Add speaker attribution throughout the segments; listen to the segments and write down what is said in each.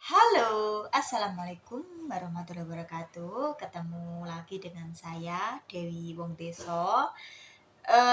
Speaker 1: Halo, assalamualaikum warahmatullahi wabarakatuh. Ketemu lagi dengan saya Dewi Wongdeso.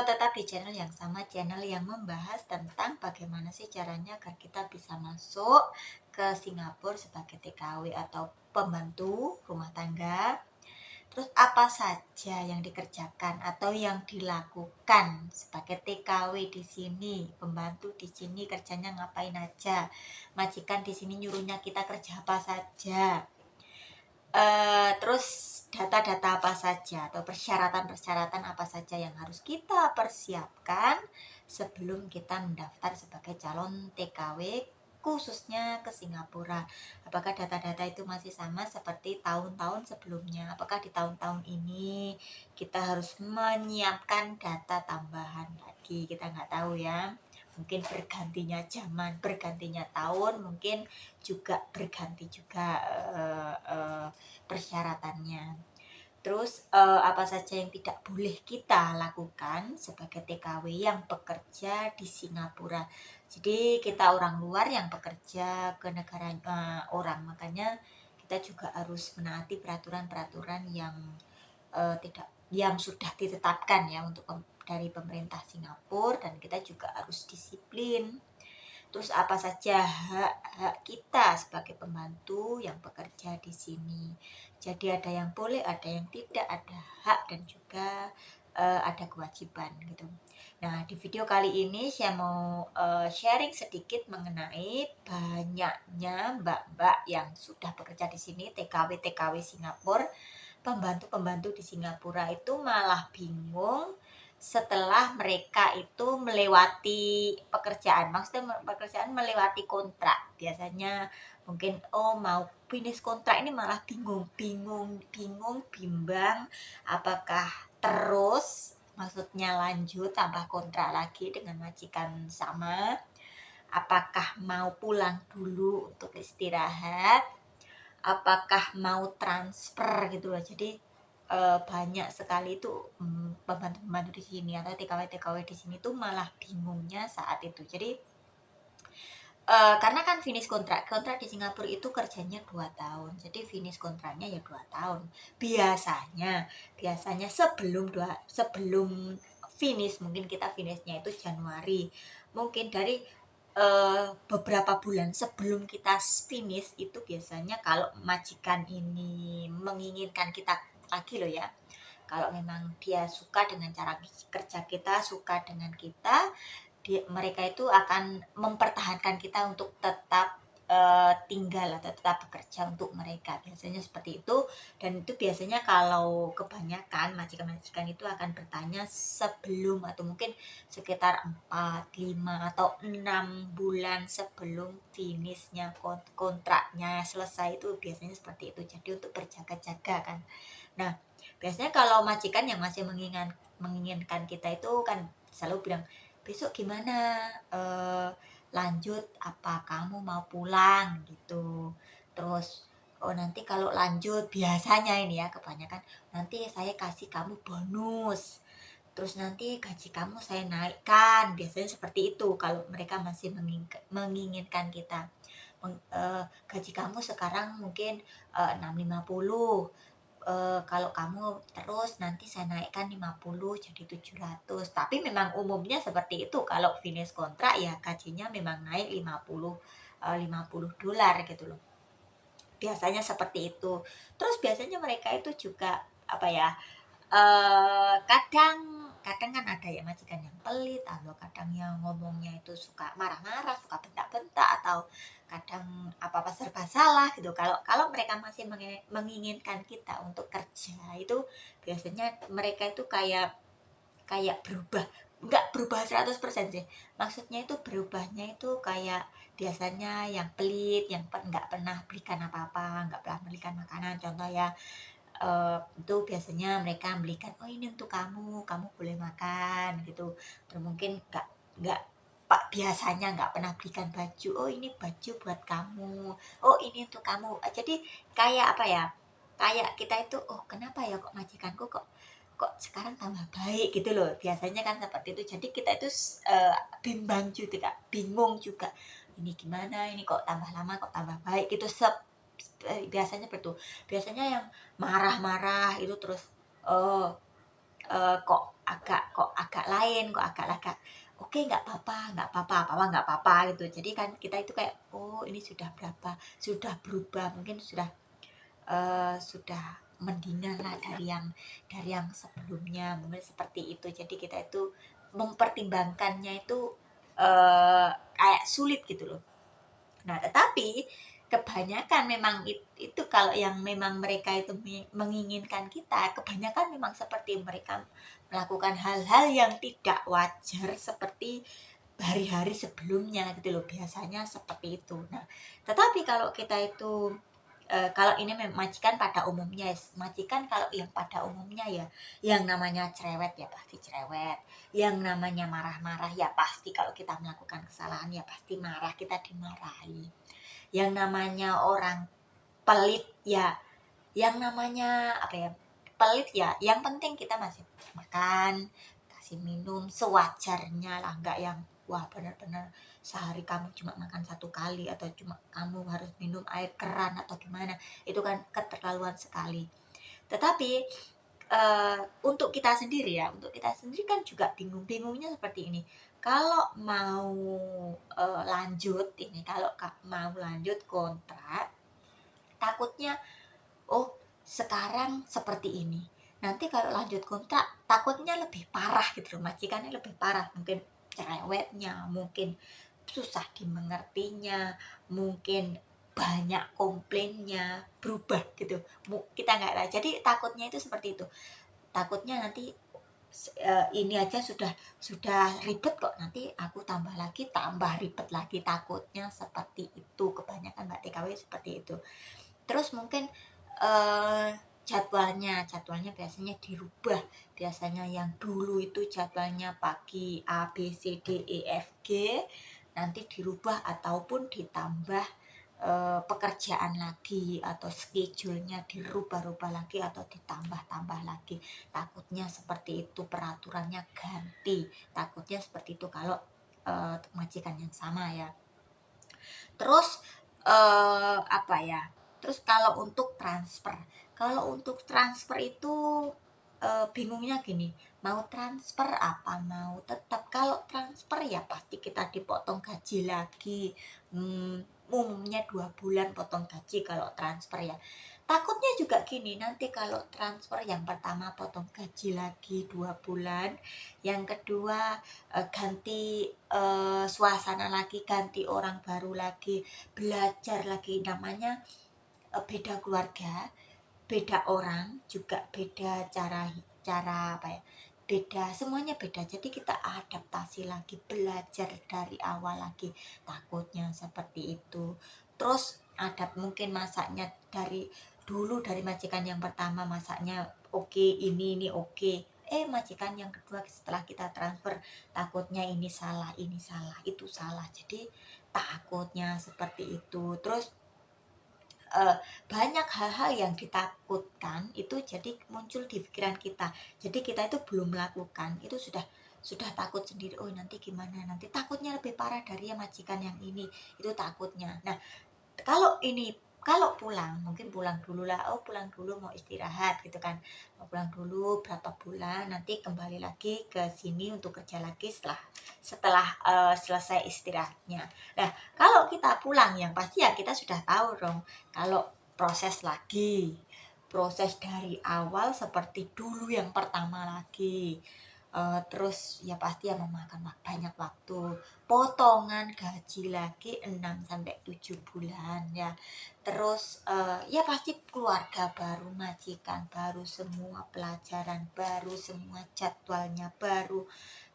Speaker 1: Tetap di channel yang sama, channel yang membahas tentang bagaimana sih caranya agar kita bisa masuk ke Singapura sebagai TKW atau pembantu rumah tangga. Terus apa saja yang dikerjakan atau yang dilakukan sebagai TKW di sini, pembantu di sini kerjanya ngapain aja, majikan di sini nyuruhnya kita kerja apa saja, terus data-data apa saja atau persyaratan-persyaratan apa saja yang harus kita persiapkan sebelum kita mendaftar sebagai calon TKW khususnya ke Singapura. Apakah data-data itu masih sama seperti tahun-tahun sebelumnya? Apakah di tahun-tahun ini kita harus menyiapkan data tambahan lagi? Kita nggak tahu ya. Mungkin bergantinya zaman, bergantinya tahun, mungkin juga berganti juga persyaratannya. Terus apa saja yang tidak boleh kita lakukan sebagai TKW yang bekerja di Singapura. Jadi kita orang luar yang bekerja ke negara orang, makanya kita juga harus menaati peraturan-peraturan yang tidak yang sudah ditetapkan ya untuk dari pemerintah Singapura, dan kita juga harus disiplin. Terus apa saja hak-hak kita sebagai pembantu yang bekerja di sini. Jadi ada yang boleh, ada yang tidak, ada hak dan juga ada kewajiban gitu. Nah, di video kali ini saya mau sharing sedikit mengenai banyaknya mbak-mbak yang sudah bekerja di sini, TKW Singapura, pembantu-pembantu di Singapura itu malah bingung setelah mereka itu melewati pekerjaan, maksudnya pekerjaan melewati kontrak. Biasanya mungkin mau finish kontrak ini malah bimbang, apakah terus, maksudnya lanjut tambah kontrak lagi dengan majikan sama, apakah mau pulang dulu untuk istirahat, apakah mau transfer gitu loh. Jadi banyak sekali itu pembantu-pembantu di sini atau TKW di sini tuh malah bingungnya saat itu. Jadi karena kan finish kontrak di Singapura itu kerjanya 2 tahun. Jadi finish kontraknya ya 2 tahun. Biasanya sebelum finish, mungkin kita finishnya itu Januari. Mungkin dari beberapa bulan sebelum kita finish itu biasanya kalau majikan ini menginginkan kita lagi loh ya. Kalau memang dia suka dengan cara kerja kita, suka dengan kita, mereka itu akan mempertahankan kita untuk tetap tinggal atau tetap bekerja untuk mereka, biasanya seperti itu. Dan itu biasanya kalau kebanyakan majikan-majikan itu akan bertanya sebelum atau mungkin sekitar 4, 5 atau 6 bulan sebelum finishnya kontraknya selesai, itu biasanya seperti itu. Jadi untuk berjaga-jaga kan. Nah, biasanya kalau majikan yang masih menginginkan kita itu kan selalu bilang, besok gimana, lanjut apa kamu mau pulang gitu. Terus nanti kalau lanjut, biasanya ini ya kebanyakan, nanti saya kasih kamu bonus, terus nanti gaji kamu saya naikkan, biasanya seperti itu kalau mereka masih menginginkan kita. Gaji kamu sekarang mungkin 650, kalau kamu terus nanti saya naikkan 50 jadi 700. Tapi memang umumnya seperti itu, kalau finish kontrak ya gajinya memang naik 50 dolar gitu loh. Biasanya seperti itu. Terus biasanya mereka itu juga apa ya, kadang kadang kan ada ya majikan yang pelit, atau kadang yang ngomongnya itu suka marah-marah, suka bentak-bentak, atau kadang apa-apa serba salah gitu. Kalau kalau mereka masih menginginkan kita untuk kerja, itu biasanya mereka itu kayak kayak berubah, nggak berubah 100% sih. Maksudnya itu berubahnya itu kayak biasanya yang pelit, yang nggak pernah belikan apa-apa, nggak pernah belikan makanan. Contoh ya, itu biasanya mereka belikan, oh ini untuk kamu, kamu boleh makan gitu. Terus mungkin nggak pak, biasanya nggak pernah belikan baju, oh ini baju buat kamu, oh ini untuk kamu. Jadi kayak apa ya, kayak kita itu, oh kenapa ya kok majikanku kok kok sekarang tambah baik gitu loh. Biasanya kan seperti itu. Jadi kita itu bimbang juga, bingung juga, ini gimana, ini kok tambah lama kok tambah baik gitu. Biasanya betul, biasanya yang marah-marah itu terus eh kok agak lain, kok agak oke, nggak apa-apa, nggak apa-apa, apa nggak apa-apa gitu. Jadi kan kita itu kayak, oh ini sudah berapa, sudah berubah, mungkin sudah mendingan lah dari yang sebelumnya, mungkin seperti itu. Jadi kita itu mempertimbangkannya itu kayak sulit gitu loh. Nah, tetapi kebanyakan memang itu kalau yang memang mereka itu menginginkan kita, kebanyakan memang seperti mereka melakukan hal-hal yang tidak wajar seperti hari-hari sebelumnya gitu loh, biasanya seperti itu. Nah, tetapi kalau kita itu kalau ini majikan pada umumnya, majikan kalau yang pada umumnya ya, yang namanya cerewet ya pasti cerewet, yang namanya marah-marah ya pasti kalau kita melakukan kesalahan ya pasti marah, kita dimarahi. Yang namanya orang pelit ya, yang namanya apa ya, pelit ya, yang penting kita masih makan, kasih minum sewajarnya lah, nggak yang wah benar-benar sehari kamu cuma makan 1 kali atau cuma kamu harus minum air keran atau gimana, itu kan keterlaluan sekali. Tetapi untuk kita sendiri ya, untuk kita sendiri kan juga bingung-bingungnya seperti ini. Kalau mau lanjut ini, kalau mau lanjut kontrak, takutnya oh sekarang seperti ini. Nanti kalau lanjut kontrak takutnya lebih parah gitu loh, majikannya lebih parah, mungkin cerewetnya, mungkin susah dimengertinya, mungkin banyak komplainnya, berubah gitu. Kita nggak tahu. Jadi takutnya itu seperti itu. Takutnya nanti ini aja sudah ribet kok, nanti aku tambah ribet lagi, takutnya seperti itu. Kebanyakan Mbak TKW seperti itu. Terus mungkin eh, jadwalnya biasanya dirubah. Biasanya yang dulu itu jadwalnya pagi A B C D E F G, nanti dirubah ataupun ditambah pekerjaan lagi, atau schedule-nya dirubah-rubah lagi atau ditambah-tambah lagi. Takutnya seperti itu, peraturannya ganti. Takutnya seperti itu kalau majikan yang sama ya. Terus apa ya? Terus kalau untuk transfer itu bingungnya gini, mau transfer apa mau tetap. Kalau transfer ya pasti kita dipotong gaji lagi. Umumnya 2 bulan potong gaji kalau transfer ya. Takutnya juga gini, nanti kalau transfer yang pertama potong gaji lagi 2 bulan, yang kedua ganti suasana lagi, ganti orang baru lagi, belajar lagi, namanya beda keluarga, beda orang, juga beda cara cara apa ya, beda semuanya beda. Jadi kita adaptasi lagi, belajar dari awal lagi, takutnya seperti itu. Terus ada mungkin masaknya dari dulu, dari majikan yang pertama masaknya oke, ini oke, majikan yang kedua setelah kita transfer takutnya ini salah itu salah, jadi takutnya seperti itu. Terus banyak hal-hal yang ditakutkan itu jadi muncul di pikiran kita. Jadi kita itu belum melakukan, itu sudah takut sendiri. Oh nanti gimana, nanti takutnya lebih parah dari yang majikan yang ini, itu takutnya. Nah, kalau pulang, mungkin pulang dulu lah, oh pulang dulu mau istirahat gitu kan, mau pulang dulu berapa bulan, nanti kembali lagi ke sini untuk kerja lagi setelah selesai istirahatnya. Nah, kalau kita pulang yang pasti ya kita sudah tahu dong, kalau proses dari awal seperti dulu yang pertama lagi. Terus ya pasti ya memakan banyak waktu, potongan gaji lagi 6 sampai 7 bulan ya. Terus ya pasti keluarga baru, majikan baru, semua pelajaran baru, semua jadwalnya baru.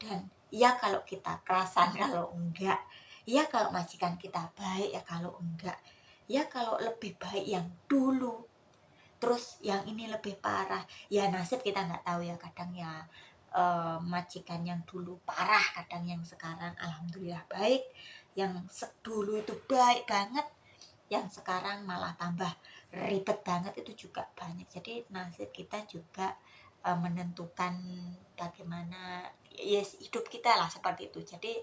Speaker 1: Dan ya kalau kita kerasan kalau enggak, ya kalau majikan kita baik ya kalau enggak, ya kalau lebih baik yang dulu, terus yang ini lebih parah, ya nasib kita nggak tahu ya. Kadang ya majikan yang dulu parah, kadang yang sekarang alhamdulillah baik. Yang dulu itu baik banget, yang sekarang malah tambah ribet banget, itu juga banyak. Jadi nasib kita juga menentukan bagaimana yes hidup kita lah, seperti itu. Jadi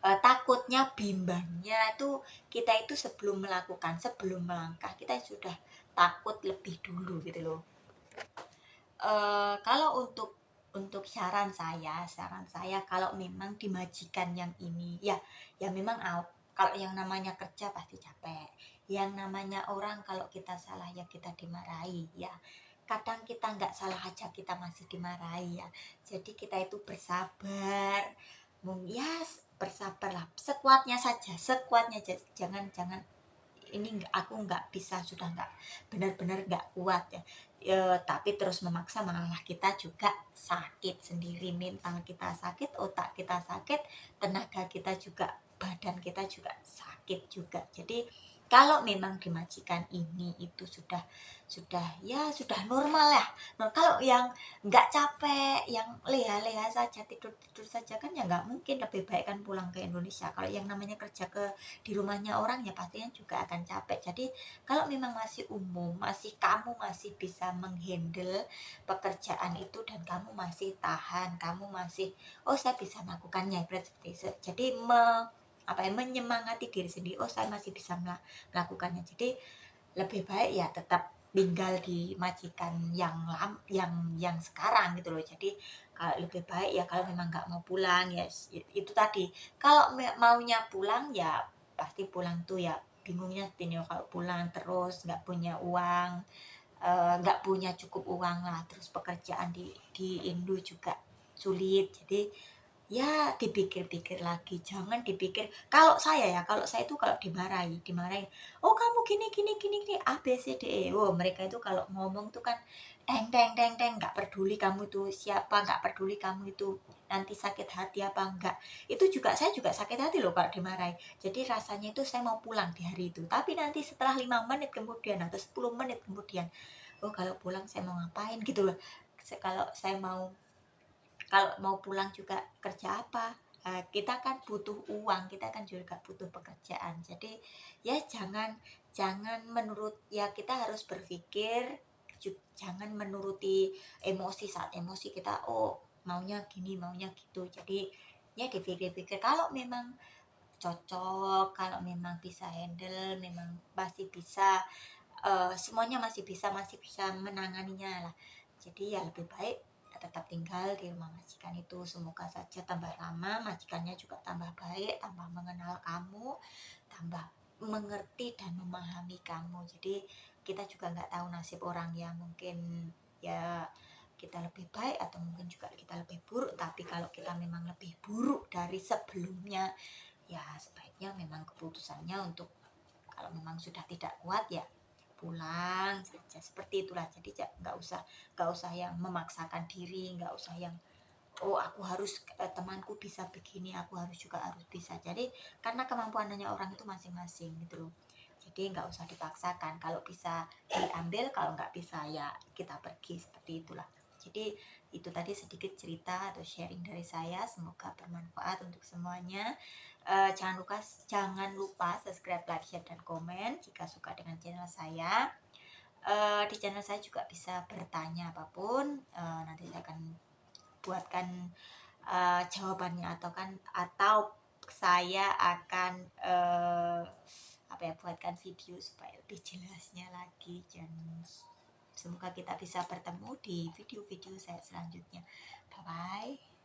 Speaker 1: takutnya, bimbangnya itu kita itu sebelum melakukan, sebelum melangkah kita sudah takut lebih dulu gitu loh. Kalau untuk saran saya kalau memang dimajikan yang ini ya, ya memang kalau yang namanya kerja pasti capek. Yang namanya orang kalau kita salah ya kita dimarahi ya. Kadang kita nggak salah aja kita masih dimarahi ya. Jadi kita itu bersabar. Ya bersabarlah sekuatnya saja, sekuatnya aja. Jangan ini nggak, aku nggak bisa, sudah nggak, benar-benar nggak kuat ya. Tapi terus memaksa malah kita juga sakit sendiri, mental kita sakit, otak kita sakit, tenaga kita juga, badan kita juga sakit juga. Jadi kalau memang dimajikan ini itu sudah normal ya. Nah, kalau yang nggak capek, yang leha-leha saja, tidur-tidur saja kan ya nggak mungkin, lebih baik kan pulang ke Indonesia. Kalau yang namanya kerja di rumahnya orang ya pastinya juga akan capek. Jadi kalau memang masih umum, kamu masih bisa menghandle pekerjaan itu dan kamu masih tahan, kamu masih saya bisa melakukannya, berarti seperti itu. Jadi menyemangati diri sendiri, saya masih bisa melakukannya. Jadi lebih baik ya tetap tinggal di majikan yang sekarang gitu loh. Jadi kalau lebih baik ya kalau memang nggak mau pulang ya itu tadi, kalau maunya pulang ya pasti pulang tuh ya bingungnya ini kalau pulang terus nggak punya uang, nggak punya cukup uang lah, terus pekerjaan di Indo juga sulit. Jadi ya dipikir-pikir lagi, jangan dipikir. Kalau saya itu kalau dimarahi, oh kamu gini A B C D E. Oh mereka itu kalau ngomong tuh kan teng teng teng teng, nggak peduli kamu itu siapa, nggak peduli kamu itu nanti sakit hati apa enggak. Saya juga sakit hati loh kalau dimarahi. Jadi rasanya itu saya mau pulang di hari itu, tapi nanti setelah 5 menit kemudian atau 10 menit kemudian, oh kalau pulang saya mau ngapain gitu loh. Kalau saya kalau mau pulang juga kerja apa. Kita kan butuh uang, kita kan juga butuh pekerjaan. Jadi ya jangan jangan menurut, ya kita harus berpikir, jangan menuruti emosi. Saat emosi kita maunya gini maunya gitu. Jadi ya dipikir-pikir, kalau memang cocok, kalau memang bisa handle, memang masih bisa, semuanya masih bisa menanganinya lah. Jadi ya lebih baik tetap tinggal di rumah majikan itu. Semoga saja tambah lama majikannya juga tambah baik, tambah mengenal kamu, tambah mengerti dan memahami kamu. Jadi kita juga nggak tahu nasib orang ya, mungkin ya kita lebih baik atau mungkin juga kita lebih buruk. Tapi kalau kita memang lebih buruk dari sebelumnya ya sebaiknya memang keputusannya untuk, kalau memang sudah tidak kuat ya pulang saja, seperti itulah. Jadi nggak usah yang memaksakan diri, nggak usah yang aku harus, temanku bisa begini aku harus bisa. Jadi karena kemampuannya orang itu masing-masing gitu loh. Jadi nggak usah dipaksakan, kalau bisa diambil, kalau nggak bisa ya kita pergi, seperti itulah. Jadi itu tadi sedikit cerita atau sharing dari saya, semoga bermanfaat untuk semuanya. Jangan lupa subscribe, like, share, dan komen jika suka dengan channel saya. Di channel saya juga bisa bertanya apapun, nanti saya akan buatkan jawabannya, atau saya akan buatkan video supaya lebih jelasnya lagi. Dan semoga kita bisa bertemu di video-video saya selanjutnya. Bye bye.